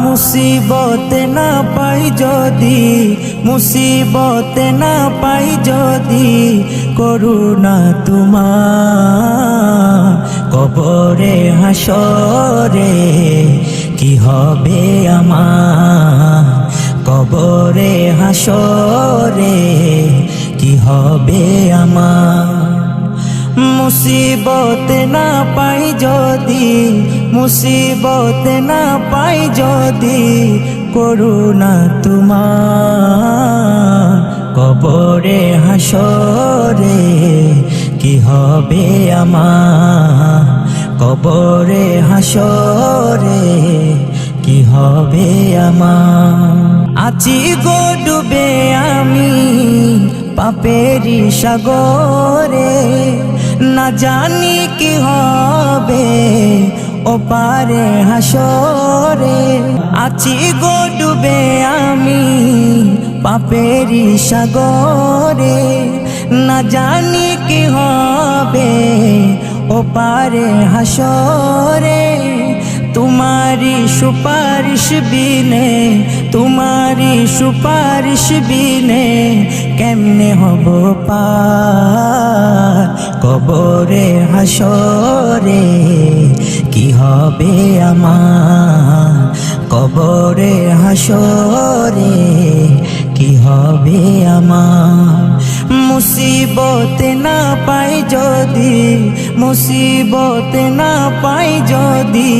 মুসিবত না পাই যদি, মুসিবত না পাই যদি, করুণা তোমার কবরে হাসরে কি হবে আমার, কবরে হাসরে কি হবে আমার। মুসিবত না পাই যদি, মুসিবত না পাই যদি, করুণা তোমার কবরে হাসরে কি হবে আমার, কবরে হাসরে কি হবে আমার। আছি গো ডুবে আমি পাপেরি সাগরে, না জানি কি হবে ওপারে হাসরে। আছি গো ডুবে আমি পাপেরি সাগরে, না জানি কি হবে ওপারে হাসরে। তোমারি সুপারিশ বিনে, তোমারি সুপারিশ বিনে কেমনে হব পার, কবরে হাসরে কি হবে আমার, কবরে হাসরে কি হবে আমার। মুসিবত না পাই যদি, মুসিবত না পাই যদি,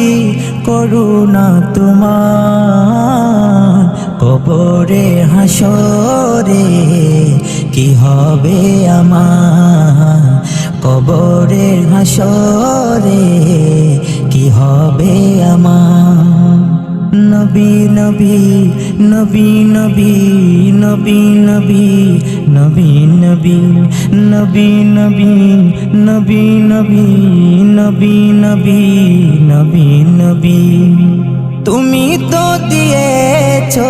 করুণা তোমার কবরে হাসরে কি হবে আমার, কবরে হাসরে কি হবে আমার। নবী নবী নবী নবী নবী নবী নবী নবী নবী নবী নবী নবী নবী নবী নবী নবী। তুমি তো দিয়েছো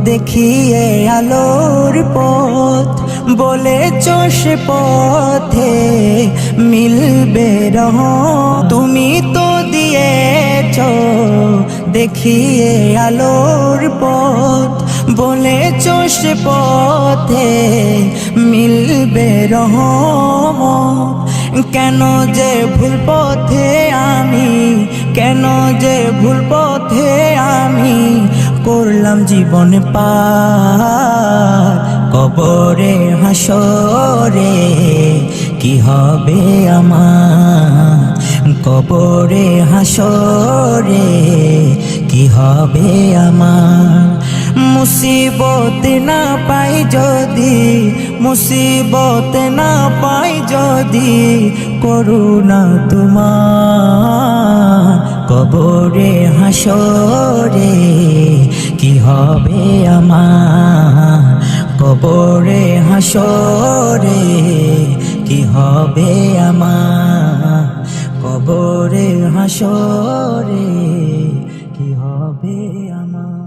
দেখিয়ে আলোর পথ, বলেছো সে পথে মিলবে রহমত। তুমি তো দিয়েছো দেখিয়ে আলোর পথ, বলেছো সে পথে মিলবে রহমত। কেন যে ভুল পথে আমি, কেন যে ভুল পথে আমি করলাম জীবন পার, কবরে হাসরে কি হবে আমার, কবরে হাসরে কি হবে আমার। মুসিবত না পাই যদি, মুসিবত না পাই যদি, করুণা তোমার কবরে হাসরে কি হবে আমার, কবরে হাসরে কি হবে আমার, কবরে হাসরে কি হবে আমার।